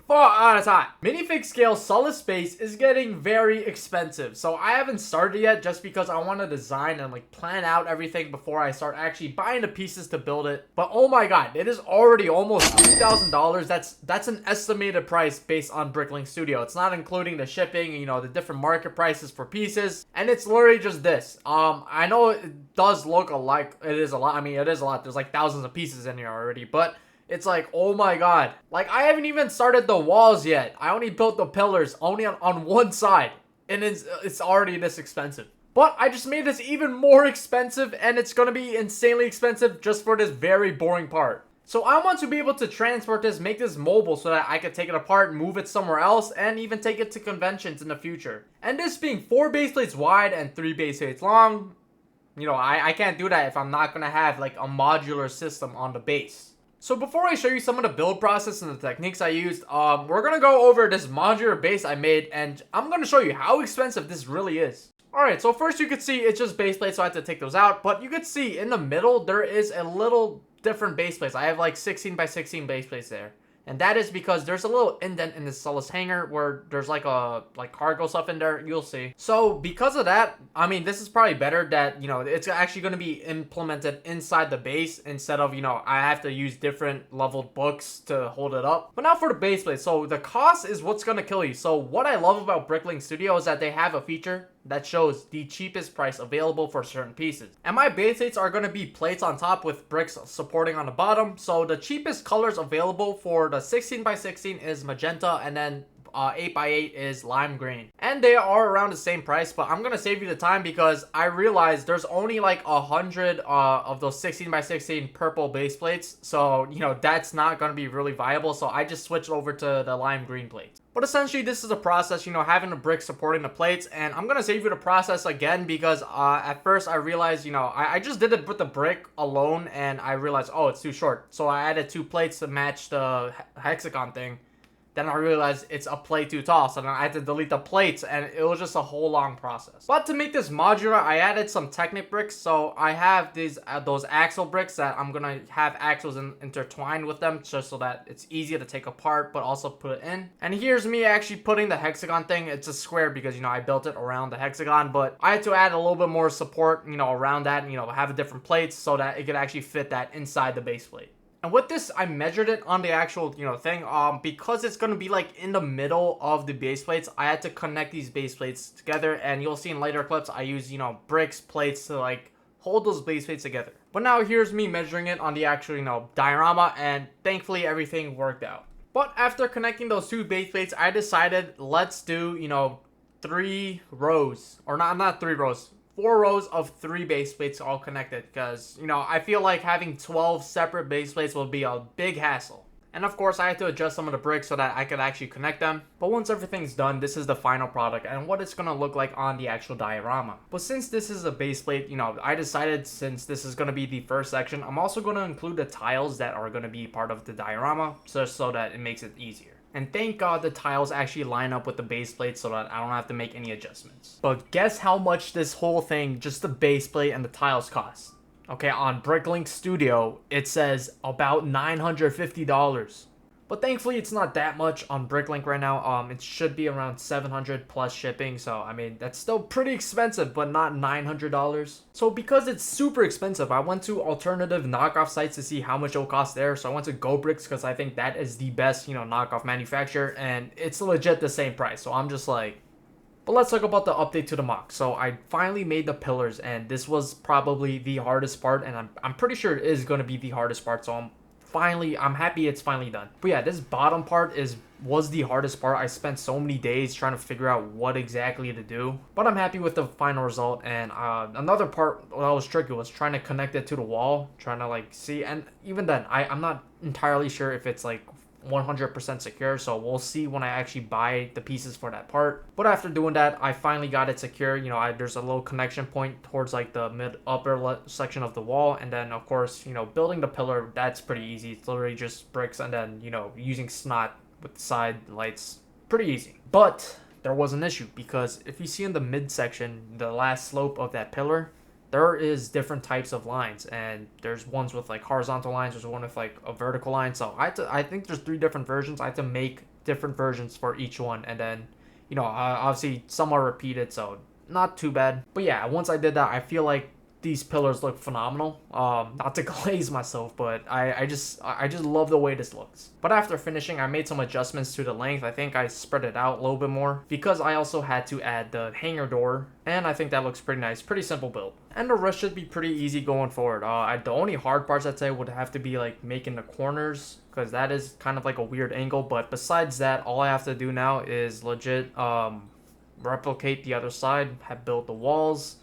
At a time. Minifig scale Sullust base is getting very expensive, so I haven't started yet just because I want to design and like plan out everything before I start actually buying the pieces to build it. But oh my god, it is already almost $3,000. That's an estimated price based on Bricklink Studio. It's not including the shipping, you know, the different market prices for pieces, and it's literally just this. I know it does look alike. It is a lot. I mean, it is a lot. There's like thousands of pieces in here already, but it's like, oh my god. Like, I haven't even started the walls yet. I only built the pillars only on one side. And it's already this expensive. But I just made this even more expensive, and it's gonna be insanely expensive just for this very boring part. So I want to be able to transport this, make this mobile so that I can take it apart, move it somewhere else, and even take it to conventions in the future. And this being 4 base plates wide and 3 base plates long, you know, I can't do that if I'm not gonna have like a modular system on the base. So before I show you some of the build process and the techniques I used, we're gonna go over this modular base I made, and I'm gonna show you how expensive this really is. Alright, so first you could see it's just base plates, so I had to take those out, but you could see in the middle there is a little different base plates. I have like 16 by 16 base plates there. And that is because there's a little indent in this Sullust hangar where there's like cargo stuff in there. You'll see. So because of that, I mean, this is probably better that, you know, it's actually going to be implemented inside the base instead of, you know, I have to use different leveled books to hold it up. But now for the base plate. So the cost is what's going to kill you. So what I love about Bricklink Studio is that they have a feature that shows the cheapest price available for certain pieces. And my base plates are going to be plates on top with bricks supporting on the bottom. So the cheapest colors available for the 16 by 16 is magenta, and then 8 by 8 is lime green. And they are around the same price, but I'm gonna save you the time because I realized there's only like 100 of those 16 by 16 purple base plates. So, you know, that's not gonna be really viable. So I just switched over to the lime green plates. But essentially, this is a process, you know, having the brick supporting the plates. And I'm going to save you the process again because at first I realized, you know, I just did it with the brick alone and I realized, oh, it's too short. So I added 2 plates to match the hexagon thing. Then I realized it's a plate too tall, so then I had to delete the plates, and it was just a whole long process. But to make this modular, I added some Technic bricks, so I have those axle bricks that I'm gonna have axles intertwined with them, just so that it's easier to take apart, but also put it in. And here's me actually putting the hexagon thing. It's a square because, you know, I built it around the hexagon, but I had to add a little bit more support, you know, around that, and, you know, have different plates so that it could actually fit that inside the base plate. And with this, I measured it on the actual, you know, thing. Because it's going to be like in the middle of the base plates, I had to connect these base plates together. And you'll see in later clips, I use, you know, bricks, plates to like hold those base plates together. But now here's me measuring it on the actual, you know, diorama. And thankfully, everything worked out. But after connecting those 2 base plates, I decided let's do, you know, 3 rows. Or not 3 rows. 4 rows of 3 base plates all connected because, you know, I feel like having 12 separate base plates will be a big hassle. And of course, I had to adjust some of the bricks so that I could actually connect them. But once everything's done, this is the final product and what it's going to look like on the actual diorama. But since this is a base plate, you know, I decided since this is going to be the first section, I'm also going to include the tiles that are going to be part of the diorama just so that it makes it easier. And thank God the tiles actually line up with the base plate so that I don't have to make any adjustments. But guess how much this whole thing, just the base plate and the tiles cost? Okay, on Bricklink Studio, it says about $950. But thankfully, it's not that much on Bricklink right now. It should be around $700 plus shipping. So, I mean, that's still pretty expensive, but not $900. So, because it's super expensive, I went to alternative knockoff sites to see how much it will cost there. So, I went to GoBricks because I think that is the best, you know, knockoff manufacturer. And it's legit the same price. So, I'm just like... But let's talk about the update to the MOC. So, I finally made the pillars. And this was probably the hardest part. And I'm pretty sure it is going to be the hardest part. So, I'm happy it's finally done. But yeah, this bottom part was the hardest part. I spent so many days trying to figure out what exactly to do, but I'm happy with the final result. And another part that was tricky was trying to connect it to the wall, trying to like see, and even then I'm not entirely sure if it's like 100% secure, so we'll see when I actually buy the pieces for that part. But after doing that, I finally got it secure. You know, there's a little connection point towards like the upper section of the wall, and then of course, you know, building the pillar, that's pretty easy. It's literally just bricks and then, you know, using snot with the side lights, pretty easy. But there was an issue because if you see in the midsection, the last slope of that pillar, there is different types of lines, and there's ones with like horizontal lines, there's one with like a vertical line. So I think there's 3 different versions. I had to make different versions for each one, and then obviously some are repeated, so not too bad. But yeah, once I did that, I feel like these pillars look phenomenal. Not to glaze myself, but I just love the way this looks. But after finishing, I made some adjustments to the length. I think I spread it out a little bit more because I also had to add the hangar door, and I think that looks pretty nice. Pretty simple build, and the rest should be pretty easy going forward. The only hard parts I'd say would have to be like making the corners, because that is kind of like a weird angle. But besides that, all I have to do now is legit replicate the other side, have built the walls.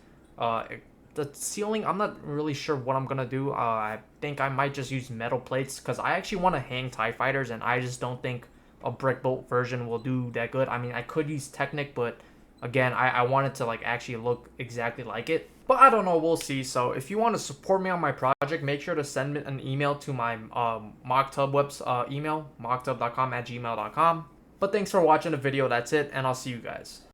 The ceiling, I'm not really sure what I'm gonna do. I think I might just use metal plates, because I actually want to hang TIE fighters, and I just don't think a brick bolt version will do that good. I mean, I could use Technic, but again, I want it to like actually look exactly like it. But I don't know, we'll see. So if you want to support me on my project, make sure to send me an email to my mocktub email, mocktub.com@gmail.com. But thanks for watching the video, that's it, and I'll see you guys.